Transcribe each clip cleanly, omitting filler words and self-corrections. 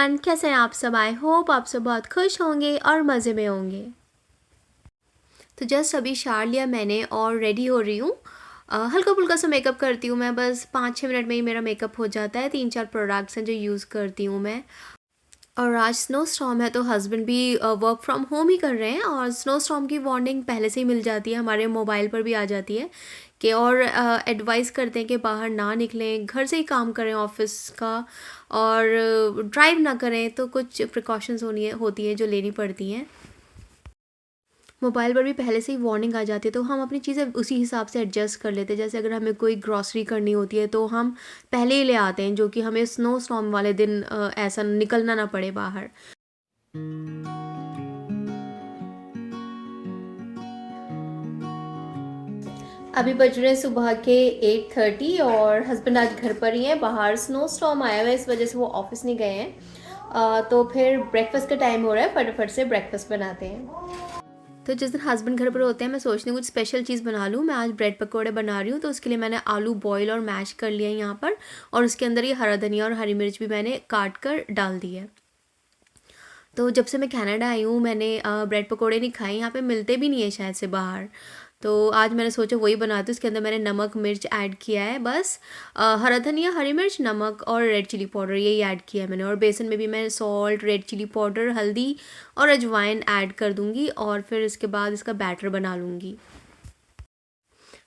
Everyone, कैसे हैं आप सब। आई होप आप सब बहुत खुश होंगे और मज़े में होंगे। तो जस्ट अभी शावर लिया मैंने और रेडी हो रही हूँ। हल्का फुल्का सा मेकअप करती हूँ मैं, बस 5-6 मिनट में ही मेरा मेकअप हो जाता है। 3-4 प्रोडक्ट्स हैं जो यूज़ करती हूँ मैं। और आज स्नो स्टॉर्म है तो हस्बैंड भी वर्क फ्रॉम होम ही कर रहे हैं, और स्नो स्टॉर्म की वार्निंग पहले से ही मिल जाती है, हमारे मोबाइल पर भी आ जाती है कि, और एडवाइस करते हैं कि बाहर ना निकलें, घर से ही काम करें ऑफिस का, और ड्राइव ना करें। तो कुछ प्रिकॉशंस होती है जो लेनी पड़ती हैं। मोबाइल पर भी पहले से ही वार्निंग आ जाती है तो हम अपनी चीज़ें उसी हिसाब से एडजस्ट कर लेते हैं। जैसे अगर हमें कोई ग्रॉसरी करनी होती है तो हम पहले ही ले आते हैं, जो कि हमें स्नो स्टॉर्म वाले दिन ऐसा निकलना ना पड़े बाहर। अभी बज रहे हैं सुबह के 8:30 और हस्बैंड आज घर पर ही हैं। बाहर स्नो स्टॉर्म आया हुआ है, इस वजह से वो ऑफिस नहीं गए हैं। तो फिर ब्रेकफास्ट का टाइम हो रहा है, फटाफट से ब्रेकफास्ट बनाते हैं। तो जिस दिन हस्बैंड घर पर होते हैं मैं सोचती हूँ कुछ स्पेशल चीज़ बना लूँ। मैं आज ब्रेड पकौड़े बना रही हूँ, तो उसके लिए मैंने आलू बॉईल और मैश कर लिया है यहाँ पर, और उसके अंदर ये हरा धनिया और हरी मिर्च भी मैंने काट कर डाल दी है। तो जब से मैं कनाडा आई हूँ मैंने ब्रेड पकोड़े नहीं खाए, यहाँ पे मिलते भी नहीं है शायद से बाहर। तो आज मैंने सोचा वही बनाती हूँ। उसके अंदर मैंने नमक मिर्च ऐड किया है बस, हरा धनिया हरी मिर्च नमक और रेड चिली पाउडर यही ऐड किया है मैंने। और बेसन में भी मैं सॉल्ट रेड चिली पाउडर हल्दी और अजवाइन ऐड कर दूँगी, और फिर इसके बाद इसका बैटर बना लूँगी।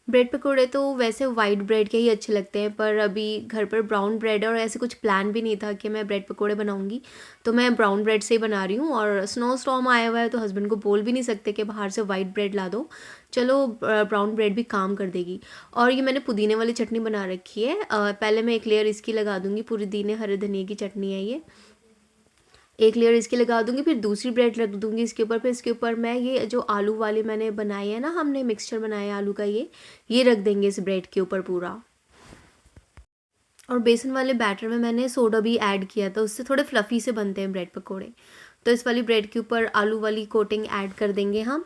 ब्रेड पकोड़े तो वैसे वाइट ब्रेड के ही अच्छे लगते हैं, पर अभी घर पर ब्राउन ब्रेड है और ऐसे कुछ प्लान भी नहीं था कि मैं ब्रेड पकोड़े बनाऊंगी, तो मैं ब्राउन ब्रेड से ही बना रही हूँ। और स्नो स्टॉर्म आया हुआ है तो हस्बैंड को बोल भी नहीं सकते कि बाहर से वाइट ब्रेड ला दो, चलो ब्राउन ब्रेड भी काम कर देगी। और ये मैंने पुदीने वाली चटनी बना रखी है। पहले मैं एक लेयर इसकी लगा दूँगी, पुदीने हरे धनिया की चटनी है ये। एक लेयर इसकी लगा दूँगी, फिर दूसरी ब्रेड रख दूँगी इसके ऊपर। फिर इसके ऊपर मैं ये जो आलू वाले मैंने बनाए हैं ना, हमने मिक्सचर बनाया है आलू का, ये रख देंगे इस ब्रेड के ऊपर पूरा। और बेसन वाले बैटर में मैंने सोडा भी ऐड किया था, उससे थोड़े फ्लफ़ी से बनते हैं ब्रेड पकोड़े। तो इस वाली ब्रेड के ऊपर आलू वाली कोटिंग ऐड कर देंगे हम।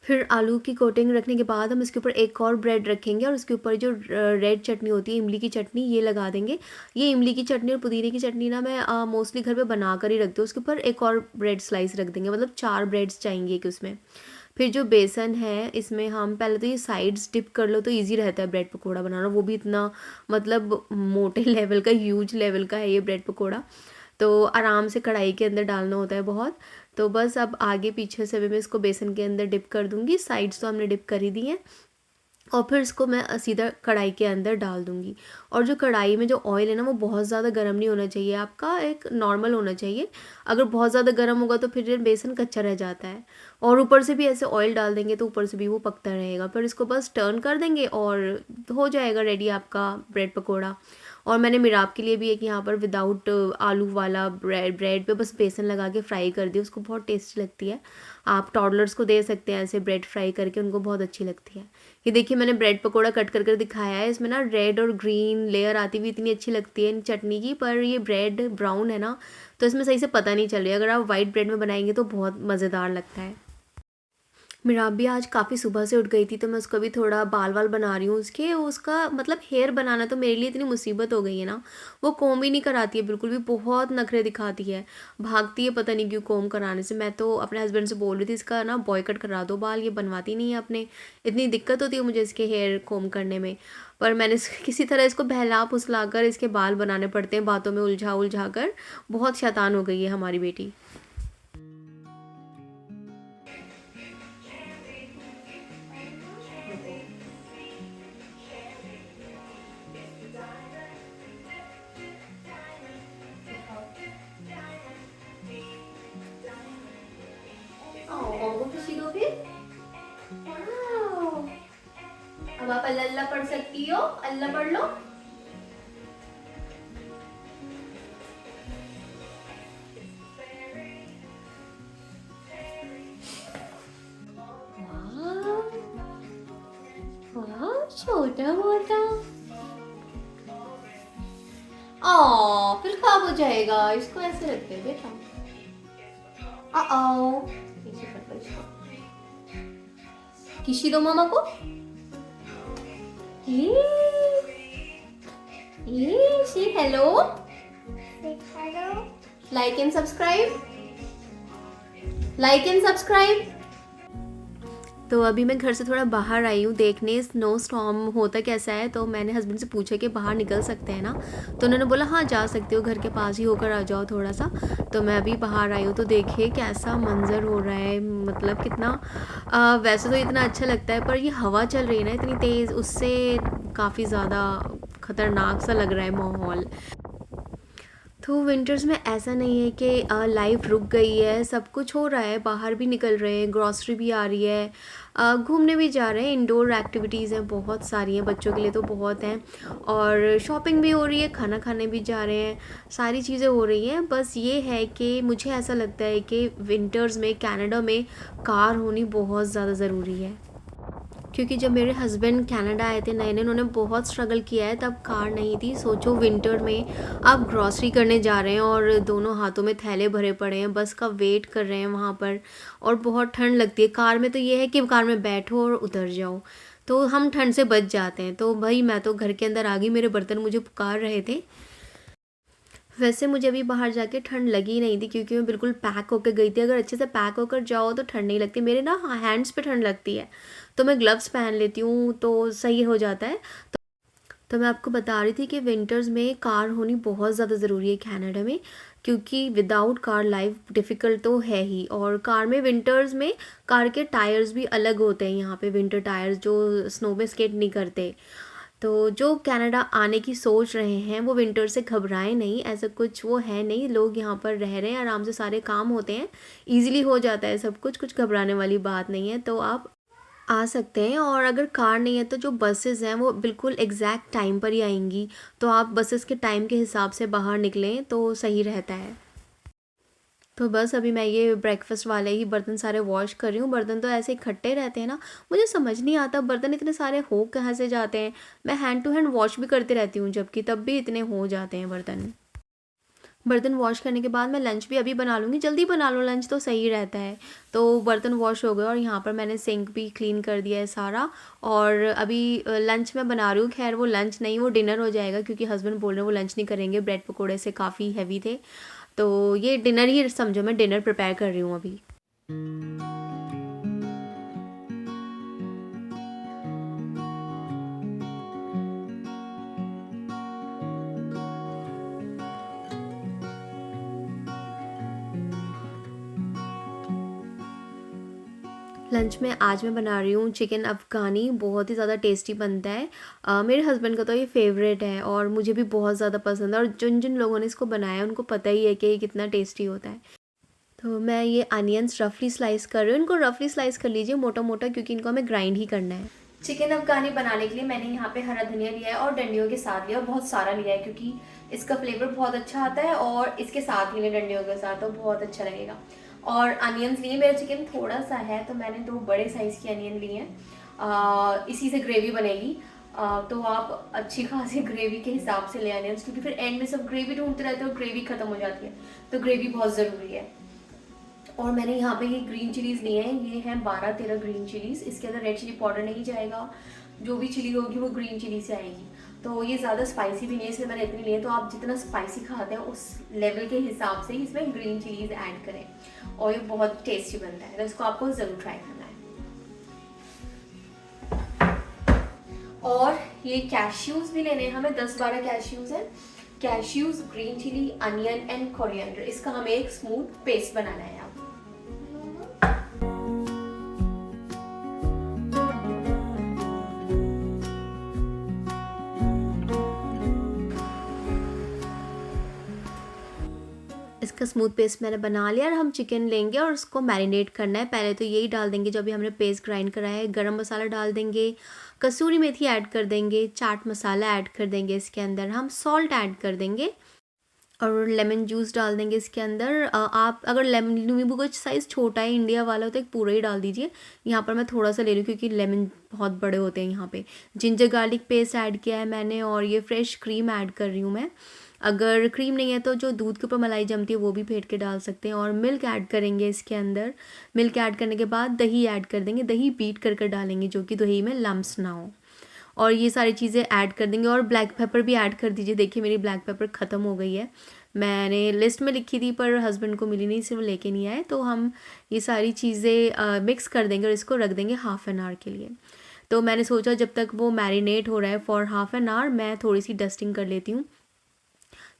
फिर आलू की कोटिंग रखने के बाद हम इसके ऊपर एक और ब्रेड रखेंगे, और उसके ऊपर जो रेड चटनी होती है इमली की चटनी ये लगा देंगे। ये इमली की चटनी और पुदीने की चटनी ना मैं मोस्टली घर पे बना कर ही रखती हूँ। उसके ऊपर एक और ब्रेड स्लाइस रख देंगे, मतलब 4 ब्रेड्स चाहिए कि उसमें। फिर जो बेसन है इसमें हम पहले तो ये साइड्स डिप कर लो तो ईजी रहता है ब्रेड पकौड़ा बनाना, वो भी इतना मतलब मोटे लेवल का ह्यूज लेवल का है ये ब्रेड पकौड़ा, तो आराम से कढ़ाई के अंदर डालना होता है बहुत। तो बस अब आगे पीछे से भी मैं इसको बेसन के अंदर डिप कर दूँगी। साइड्स तो हमने डिप कर ही दी हैं, और फिर इसको मैं सीधा कढ़ाई के अंदर डाल दूँगी। और जो कढ़ाई में जो ऑयल है ना वो बहुत ज़्यादा गर्म नहीं होना चाहिए आपका, एक नॉर्मल होना चाहिए। अगर बहुत ज़्यादा गर्म होगा तो फिर बेसन कच्चा रह जाता है, और ऊपर से भी ऐसे ऑयल डाल देंगे तो ऊपर से भी वो पकता रहेगा। फिर इसको बस टर्न कर देंगे और हो जाएगा रेडी आपका ब्रेड पकौड़ा। और मैंने मिराब के लिए भी एक यहाँ पर विदाउट आलू वाला ब्रेड पे बस बेसन लगा के फ्राई कर दी, उसको बहुत टेस्टी लगती है। आप टॉडलर्स को दे सकते हैं ऐसे ब्रेड फ्राई करके, उनको बहुत अच्छी लगती है। ये देखिए मैंने ब्रेड पकोड़ा कट कर कर दिखाया है, इसमें ना रेड और ग्रीन लेयर आती हुई इतनी अच्छी लगती है इन चटनी की, पर ये ब्रेड ब्राउन है ना तो इसमें सही से पता नहीं चल रही है। अगर आप वाइट ब्रेड में बनाएंगे तो बहुत मज़ेदार लगता है। मिराब भी आज काफ़ी सुबह से उठ गई थी, तो मैं उसको भी थोड़ा बाल वाल बना रही हूँ उसके। उसका मतलब हेयर बनाना तो मेरे लिए इतनी मुसीबत हो गई है ना, वो कोम ही नहीं कराती है बिल्कुल भी, बहुत नखरे दिखाती है, भागती है पता नहीं क्यों कोम कराने से। मैं तो अपने हस्बैंड से बोल रही थी इसका ना बॉयकट करा दो बाल, ये बनवाती नहीं है अपने, इतनी दिक्कत होती है मुझे इसके हेयर कोम करने में। पर मैंने किसी तरह इसको बहला फुसला कर इसके बाल बनाने पड़ते हैं, बातों में उलझा उलझा कर। बहुत शैतान हो गई है हमारी बेटी। खुशी दो फिर। वाओ! अब आप अल्लाह अल्लाह पढ़ सकती हो, अल्लाह पढ़ लो। वाह छोटा मोटा। फिर खराब हो जाएगा, इसको ऐसे रखते हैं बेटा। ऐसे करते इसको। किसी दो मामा को। ये से hello. Say hello. Like and subscribe, like and subscribe. तो अभी मैं घर से थोड़ा बाहर आई हूँ देखने स्नो स्टॉर्म होता कैसा है। तो मैंने हस्बैंड से पूछा कि बाहर निकल सकते हैं ना, तो उन्होंने बोला हाँ जा सकते हो, घर के पास ही होकर आ जाओ थोड़ा सा। तो मैं अभी बाहर आई हूँ तो देखिए कैसा मंज़र हो रहा है, मतलब कितना वैसे तो इतना अच्छा लगता है, पर ये हवा चल रही है ना इतनी तेज़, उससे काफ़ी ज़्यादा ख़तरनाक सा लग रहा है माहौल। तो विंटर्स में ऐसा नहीं है कि लाइफ रुक गई है, सब कुछ हो रहा है, बाहर भी निकल रहे हैं, ग्रॉसरी भी आ रही है, घूमने भी जा रहे हैं, इंडोर एक्टिविटीज़ हैं बहुत सारी हैं, बच्चों के लिए तो बहुत हैं, और शॉपिंग भी हो रही है, खाना खाने भी जा रहे हैं, सारी चीज़ें हो रही हैं। बस ये है कि मुझे ऐसा लगता है कि विंटर्स में कनाडा में कार होनी बहुत ज़्यादा ज़रूरी है, क्योंकि जब मेरे हस्बैंड कनाडा आए थे नए नए, उन्होंने बहुत स्ट्रगल किया है, तब कार नहीं थी। सोचो विंटर में आप ग्रॉसरी करने जा रहे हैं और दोनों हाथों में थैले भरे पड़े हैं, बस का वेट कर रहे हैं वहाँ पर, और बहुत ठंड लगती है। कार में तो ये है कि कार में बैठो और उतर जाओ, तो हम ठंड से बच जाते हैं। तो भाई मैं तो घर के अंदर आ गई, मेरे बर्तन मुझे पुकार रहे थे। वैसे मुझे अभी बाहर जाके ठंड लगी नहीं थी, क्योंकि मैं बिल्कुल पैक होकर गई थी। अगर अच्छे से पैक होकर जाओ तो ठंड नहीं लगती, मेरे ना हैंड्स पे ठंड लगती है, तो मैं ग्लव्स पहन लेती हूँ तो सही हो जाता है। तो मैं आपको बता रही थी कि विंटर्स में कार होनी बहुत ज़्यादा ज़रूरी है कनाडा में, क्योंकि विदाउट कार लाइफ डिफ़िकल्ट तो है ही। और कार में विंटर्स में कार के टायर्स भी अलग होते हैं, यहाँ पे विंटर टायर्स जो स्नो में स्केट नहीं करते। तो जो कनाडा आने की सोच रहे हैं वो विंटर से घबराएं नहीं, ऐसा कुछ वो है नहीं, लोग यहाँ पर रह रहे हैं आराम से, सारे काम होते हैं, ईजिली हो जाता है सब कुछ, कुछ घबराने वाली बात नहीं है। तो आप आ सकते हैं, और अगर कार नहीं है तो जो बसेस हैं वो बिल्कुल एग्जैक्ट टाइम पर ही आएंगी, तो आप बसेस के टाइम के हिसाब से बाहर निकलें तो सही रहता है। तो बस अभी मैं ये ब्रेकफास्ट वाले ही बर्तन सारे वॉश कर रही हूँ। बर्तन तो ऐसे इकट्ठे रहते हैं ना, मुझे समझ नहीं आता बर्तन इतने सारे हो कहाँ से जाते हैं। मैं हैंड टू हैंड वॉश भी करती रहती हूँ जबकि, तब भी इतने हो जाते हैं बर्तन। बर्तन वॉश करने के बाद मैं लंच भी अभी बना लूँगी, जल्दी बना लो लंच तो सही रहता है। तो बर्तन वॉश हो गए और यहाँ पर मैंने सिंक भी क्लीन कर दिया है सारा। और अभी लंच मैं बना रही हूँ, खैर वो लंच नहीं वो डिनर हो जाएगा, क्योंकि हस्बैंड बोल रहे हैं वो लंच नहीं करेंगे, ब्रेड पकौड़े से काफ़ी हैवी थे। तो ये डिनर ही समझो, मैं डिनर प्रिपेयर कर रही हूँ अभी। लंच में आज मैं बना रही हूँ चिकन अफ़गानी, बहुत ही ज़्यादा टेस्टी बनता है। मेरे हस्बैंड का तो ये फेवरेट है और मुझे भी बहुत ज़्यादा पसंद है, और जिन जिन लोगों ने इसको बनाया है उनको पता ही है कि ये कितना टेस्टी होता है। तो मैं ये अनियंस रफली स्लाइस कर रही हूँ, इनको रफली स्लाइस कर लीजिए मोटा मोटा, क्योंकि इनको हमें ग्राइंड ही करना है। चिकन अफ़गानी बनाने के लिए मैंने यहाँ पे हरा धनिया लिया है और डंडियों के साथ लिया, और बहुत सारा लिया है क्योंकि इसका फ्लेवर बहुत अच्छा आता है, और इसके साथ ही लिया डंडियों के साथ तो बहुत अच्छा लगेगा। और अनियंस लिए, मेरा चिकन थोड़ा सा है तो मैंने 2 बड़े साइज़ के अनियन लिए हैं। इसी से ग्रेवी बनेगी। तो आप अच्छी खासी ग्रेवी के हिसाब से ले अनियंस, क्योंकि फिर एंड में सब ग्रेवी ढूंढते रहते हो और ग्रेवी ख़त्म हो जाती है, तो ग्रेवी बहुत ज़रूरी है। और मैंने यहाँ पे ये ग्रीन चिलीज़ लिए हैं, ये हैं 12-13 ग्रीन चिलीज़। इसके अंदर रेड चिली पाउडर नहीं जाएगा, जो भी चिली होगी वो ग्रीन चिली से आएगी। तो ये ज़्यादा स्पाइसी भी नहीं है, इसलिए मैंने इतनी लिए। तो आप जितना स्पाइसी खाते हैं उस लेवल के हिसाब से इसमें ग्रीन चिलीज़ ऐड करें, और ये बहुत टेस्टी बनता है, तो इसको आपको ज़रूर ट्राई करना है। और ये कैश्यूज़ भी लेने हैं हमें, 10-12 कैश्यूज़ हैं। Cashews, green chilli, onion and coriander, इसका हमें एक स्मूथ पेस्ट बनाना है। इसका स्मूथ पेस्ट मैंने बना लिया, और हम चिकन लेंगे और उसको मैरिनेट करना है। पहले तो यही डाल देंगे जो अभी हमने पेस्ट ग्राइंड करा है, गरम मसाला डाल देंगे, कसूरी मेथी ऐड कर देंगे, चाट मसाला ऐड कर देंगे, इसके अंदर हम सॉल्ट ऐड कर देंगे, और लेमन जूस डाल देंगे इसके अंदर। आप अगर लेमन नींबू का साइज़ छोटा है इंडिया वाला तो एक पूरा ही डाल दीजिए। यहाँ पर मैं थोड़ा सा ले रही हूँ क्योंकि लेमन बहुत बड़े होते हैं यहाँ पे। जिंजर गार्लिक पेस्ट ऐड किया है मैंने, और ये फ्रेश क्रीम ऐड कर रही हूँ मैं। अगर क्रीम नहीं है तो जो दूध के ऊपर मलाई जमती है वो भी फेंट के डाल सकते हैं। और मिल्क ऐड करेंगे इसके अंदर। मिल्क ऐड करने के बाद दही ऐड कर देंगे, दही बीट कर कर डालेंगे जो कि दही में लम्स ना हो। और ये सारी चीज़ें ऐड कर देंगे, और ब्लैक पेपर भी ऐड कर दीजिए। देखिए मेरी ब्लैक पेपर ख़त्म हो गई है, मैंने लिस्ट में लिखी थी पर हस्बैंड को मिली नहीं, सिर्फ लेके नहीं आए। तो हम ये सारी चीज़ें मिक्स कर देंगे और इसको रख देंगे हाफ़ एन आवर के लिए। तो मैंने सोचा जब तक वो मैरिनेट हो रहा है फॉर हाफ़ एन आवर, मैं थोड़ी सी डस्टिंग कर लेती हूँ,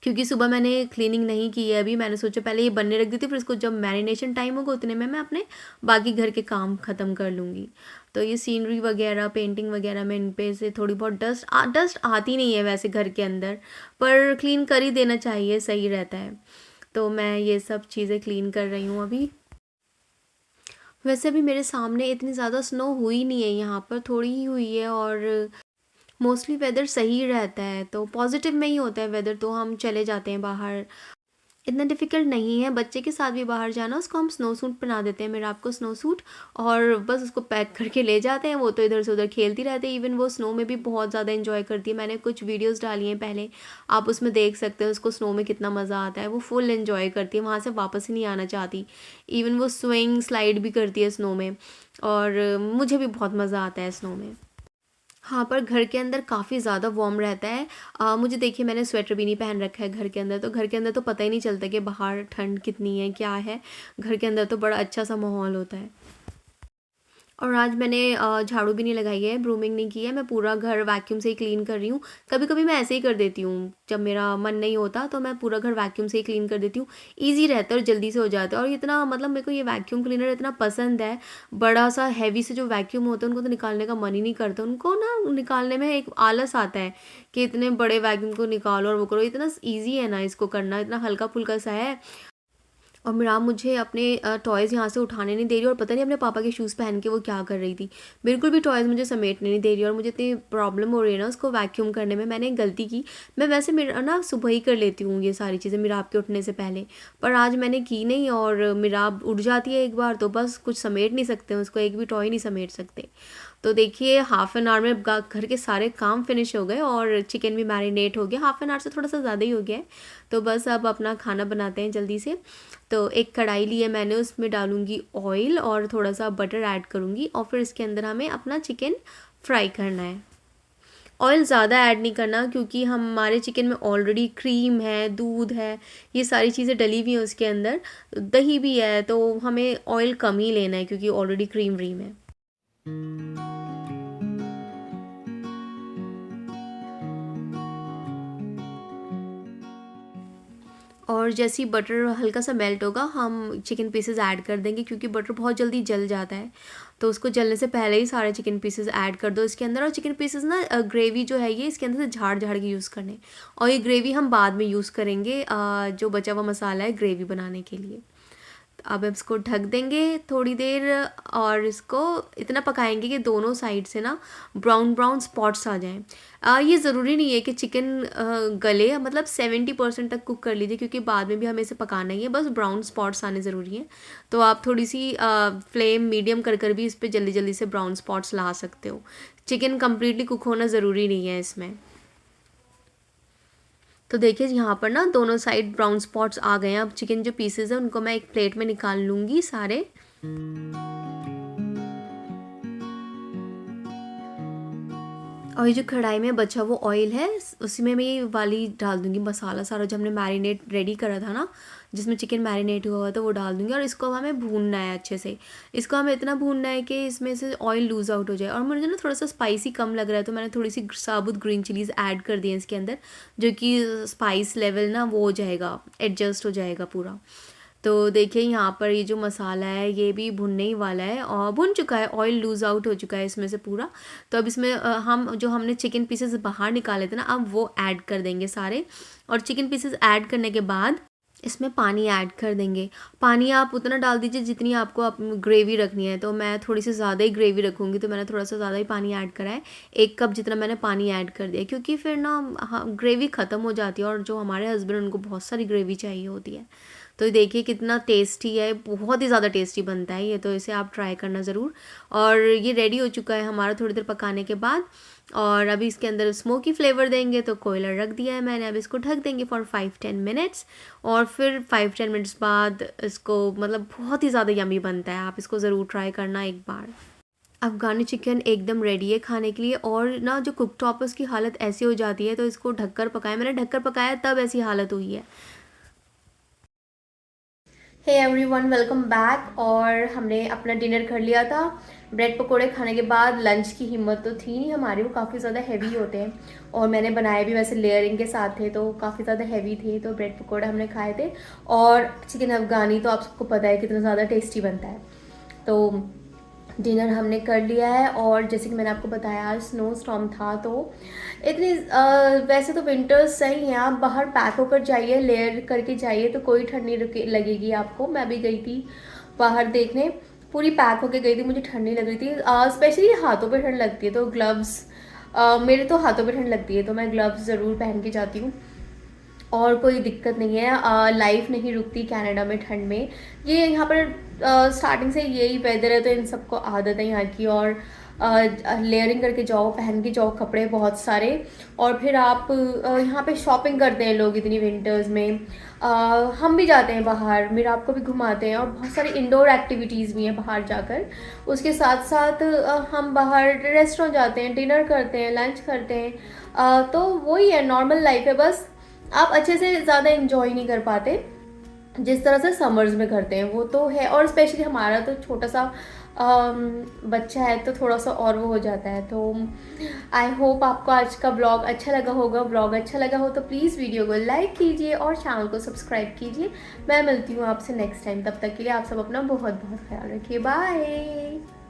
क्योंकि सुबह मैंने क्लीनिंग नहीं की है अभी। मैंने सोचा पहले ये बनने रख दी थी, फिर इसको जब मैरिनेशन टाइम होगा उतने में मैं अपने बाकी घर के काम ख़त्म कर लूँगी। तो ये सीनरी वगैरह, पेंटिंग वगैरह में इन पे से थोड़ी बहुत डस्ट आती नहीं है वैसे घर के अंदर, पर क्लीन कर ही देना चाहिए, सही रहता है। तो मैं ये सब चीज़ें क्लीन कर रही हूँ अभी। वैसे भी मेरे सामने इतनी ज़्यादा स्नो हुई नहीं है, यहाँ पर थोड़ी ही हुई है और मोस्टली वेदर सही रहता है, तो पॉजिटिव में ही होता है वेदर, तो हम चले जाते हैं बाहर। इतना डिफ़िकल्ट नहीं है बच्चे के साथ भी बाहर जाना। उसको हम स्नो सूट पहना देते हैं, मेरा आपको स्नो सूट, और बस उसको पैक करके ले जाते हैं। वो तो इधर से उधर खेलती रहती है, इवन वो स्नो में भी बहुत ज़्यादा एंजॉय करती है। मैंने कुछ वीडियोस डाली हैं पहले, आप उसमें देख सकते हैं उसको स्नो में कितना मज़ा आता है। वो फुल एंजॉय करती है, वहाँ से वापस ही नहीं आना चाहती। इवन वो स्विंग स्लाइड भी करती है स्नो में, और मुझे भी बहुत मज़ा आता है स्नो में। हाँ, पर घर के अंदर काफ़ी ज़्यादा वार्म रहता है। मुझे देखिए, मैंने स्वेटर भी नहीं पहन रखा है घर के अंदर, तो घर के अंदर तो पता ही नहीं चलता कि बाहर ठंड कितनी है, क्या है। घर के अंदर तो बड़ा अच्छा सा माहौल होता है। और आज मैंने झाड़ू भी नहीं लगाई है, ब्रूमिंग नहीं की है, मैं पूरा घर वैक्यूम से ही क्लीन कर रही हूँ। कभी-कभी मैं ऐसे ही कर देती हूँ, जब मेरा मन नहीं होता तो मैं पूरा घर वैक्यूम से ही क्लीन कर देती हूँ। ईज़ी रहता है और जल्दी से हो जाता है, और इतना मतलब मेरे को ये वैक्यूम क्लीनर इतना पसंद है। बड़ा-सा हेवी से जो वैक्यूम होते हैं उनको तो निकालने का मन ही नहीं करता। उनको ना निकालने में एक आलस आता है कि इतने बड़े वैक्यूम को निकालो और वो करो। इतना ईज़ी है ना इसको करना, इतना हल्का-फुल्का सा है। और मेरा मुझे अपने टॉयज़ यहाँ से उठाने नहीं दे रही, और पता नहीं अपने पापा के शूज़ पहन के वो क्या कर रही थी। बिल्कुल भी टॉयज़ मुझे समेटने नहीं दे रही, और मुझे इतनी प्रॉब्लम हो रही है ना उसको वैक्यूम करने में। मैंने एक गलती की, मैं वैसे मेरा ना सुबह ही कर लेती हूँ ये सारी चीज़ें मिराब के उठने से पहले, पर आज मैंने की नहीं, और मिराब उठ जाती है एक बार तो बस कुछ समेट नहीं सकते, उसको एक भी टॉय नहीं समेट सकते। तो देखिए, हाफ़ एन आवर में घर के सारे काम फिनिश हो गए और चिकन भी मैरिनेट हो गया। हाफ़ एन आवर से थोड़ा सा ज़्यादा ही हो गया है। तो बस अब अपना खाना बनाते हैं जल्दी से। तो एक कढ़ाई ली है मैंने, उसमें डालूँगी ऑयल और थोड़ा सा बटर ऐड करूँगी, और फिर इसके अंदर हमें अपना चिकन फ्राई करना है। ऑयल ज़्यादा ऐड नहीं करना, क्योंकि हमारे चिकन में ऑलरेडी क्रीम है, दूध है, ये सारी चीज़ें डली हुई हैं उसके अंदर, दही भी है, तो हमें ऑयल कम ही लेना है क्योंकि ऑलरेडी क्रीम व्रीम है। और जैसे ही बटर हल्का सा मेल्ट होगा, हम चिकन पीसेस ऐड कर देंगे, क्योंकि बटर बहुत जल्दी जल जाता है। तो उसको जलने से पहले ही सारे चिकन पीसेस ऐड कर दो इसके अंदर। और चिकन पीसेस ना, ग्रेवी जो है ये इसके अंदर से झाड़ झाड़ के यूज़ करने, और ये ग्रेवी हम बाद में यूज़ करेंगे, जो बचा हुआ मसाला है ग्रेवी बनाने के लिए। अब इसको ढक देंगे थोड़ी देर, और इसको इतना पकाएंगे कि दोनों साइड से ना ब्राउन ब्राउन स्पॉट्स आ जाएं। ये ज़रूरी नहीं है कि चिकन गले, मतलब 70% तक कुक कर लीजिए, क्योंकि बाद में भी हमें इसे पकाना ही है, बस ब्राउन स्पॉट्स आने ज़रूरी हैं। तो आप थोड़ी सी फ्लेम मीडियम कर भी इस पर जल्दी जल्दी से ब्राउन स्पॉट्स ला सकते हो। चिकन कम्प्लीटली कुक होना ज़रूरी नहीं है इसमें। तो देखिए, यहाँ पर ना दोनों साइड ब्राउन स्पॉट्स आ गए हैं। अब चिकन जो पीसेस हैं उनको मैं एक प्लेट में निकाल लूँगी सारे। और ये जो कढ़ाई में बचा वो ऑयल है, उसी में मैं ये वाली डाल दूँगी मसाला सारा, जो हमने मैरिनेट रेडी करा था ना, जिसमें चिकन मैरिनेट हुआ था, वो डाल दूँगी। और इसको हमें भूनना है अच्छे से। इसको हमें इतना भूनना है कि इसमें से ऑयल लूज़ आउट हो जाए। और मुझे ना थोड़ा सा स्पाइसी कम लग रहा है, तो मैंने थोड़ी सी साबुत ग्रीन चिलीज़ ऐड कर दी है इसके अंदर, जो कि स्पाइस लेवल ना वो हो जाएगा, एडजस्ट हो जाएगा पूरा। तो देखिए, यहाँ पर ये जो मसाला है ये भी भुनने ही वाला है, और भुन चुका है, ऑयल लूज़ आउट हो चुका है इसमें से पूरा। तो अब इसमें हम जो हमने चिकन पीसेस बाहर निकाले थे ना, अब वो ऐड कर देंगे सारे। और चिकन पीसेस ऐड करने के बाद इसमें पानी ऐड कर देंगे। पानी आप उतना डाल दीजिए जितनी आपको ग्रेवी रखनी है। तो मैं थोड़ी सी ज़्यादा ही ग्रेवी रखूँगी, तो मैंने थोड़ा सा ज़्यादा ही पानी ऐड करा है। 1 कप जितना मैंने पानी ऐड कर दिया, क्योंकि फिर ना ग्रेवी ख़त्म हो जाती है, और जो हमारे हस्बैंड उनको बहुत सारी ग्रेवी चाहिए होती है। तो देखिए कितना टेस्टी है, बहुत ही ज़्यादा टेस्टी बनता है ये, तो इसे आप ट्राई करना ज़रूर। और ये रेडी हो चुका है हमारा थोड़ी देर पकाने के बाद। और अभी इसके अंदर स्मोकी फ्लेवर देंगे, तो कोयला रख दिया है मैंने। अब इसको ढक देंगे फॉर 5-10 मिनट्स, और फिर 5-10 मिनट्स बाद इसको, मतलब बहुत ही ज़्यादा यमी बनता है, आप इसको ज़रूर ट्राई करना एक बार। अफ़गानी चिकन एकदम रेडी है खाने के लिए। और ना जो कुक टॉप है उसकी हालत ऐसी हो जाती है, तो इसको ढककर पकाएं। मैंने ढककर पकाया तब ऐसी हालत हुई है। Hey everyone, welcome back. और हमने अपना डिनर कर लिया था। ब्रेड पकोड़े खाने के बाद लंच की हिम्मत तो थी नहीं हमारी, वो काफ़ी ज़्यादा हैवी होते हैं और मैंने बनाए भी वैसे लेयरिंग के साथ थे तो काफ़ी ज़्यादा हैवी थे। तो ब्रेड पकोड़े हमने खाए थे और चिकन अफ़गानी तो आप सबको पता है कितना ज़्यादा टेस्टी बनता है। तो डिनर हमने कर लिया है और जैसे कि मैंने आपको बताया आज स्नो स्टॉर्म था तो इतनी वैसे तो विंटर्स सही हैं, आप बाहर पैक होकर जाइए, लेयर करके जाइए तो कोई ठंड नहीं लगेगी आपको। मैं भी गई थी बाहर देखने, पूरी पैक होके गई थी, मुझे ठंड नहीं लग रही थी। स्पेशली हाथों पे ठंड लगती है तो ग्लव्स, मेरे तो हाथों पे ठंड लगती है तो मैं ग्लव्स ज़रूर पहन के जाती हूँ और कोई दिक्कत नहीं है। लाइफ नहीं रुकती कनाडा में ठंड में। ये यहाँ पर स्टार्टिंग से यही वेदर है तो इन सबको आदत है यहाँ की। और लेयरिंग करके जाओ, पहन के जाओ कपड़े बहुत सारे। और फिर आप यहाँ पे शॉपिंग करते हैं लोग इतनी विंटर्स में। हम भी जाते हैं बाहर, मेरा आपको भी घुमाते हैं और बहुत सारी इंडोर एक्टिविटीज़ भी हैं बाहर जाकर। उसके साथ साथ हम बाहर रेस्टोरेंट जाते हैं, डिनर करते हैं, लंच करते हैं। तो वही है, नॉर्मल लाइफ है। बस आप अच्छे से ज़्यादा इंजॉय नहीं कर पाते जिस तरह से समर्स में करते हैं, वो तो है। और स्पेशली हमारा तो छोटा सा बच्चा है तो थोड़ा सा और वो हो जाता है। तो आई होप आपको आज का ब्लॉग अच्छा लगा होगा। ब्लॉग अच्छा लगा हो तो प्लीज़ वीडियो को लाइक कीजिए और चैनल को सब्सक्राइब कीजिए। मैं मिलती हूँ आपसे नेक्स्ट टाइम, तब तक के लिए आप सब अपना बहुत बहुत ख्याल रखिए। बाय।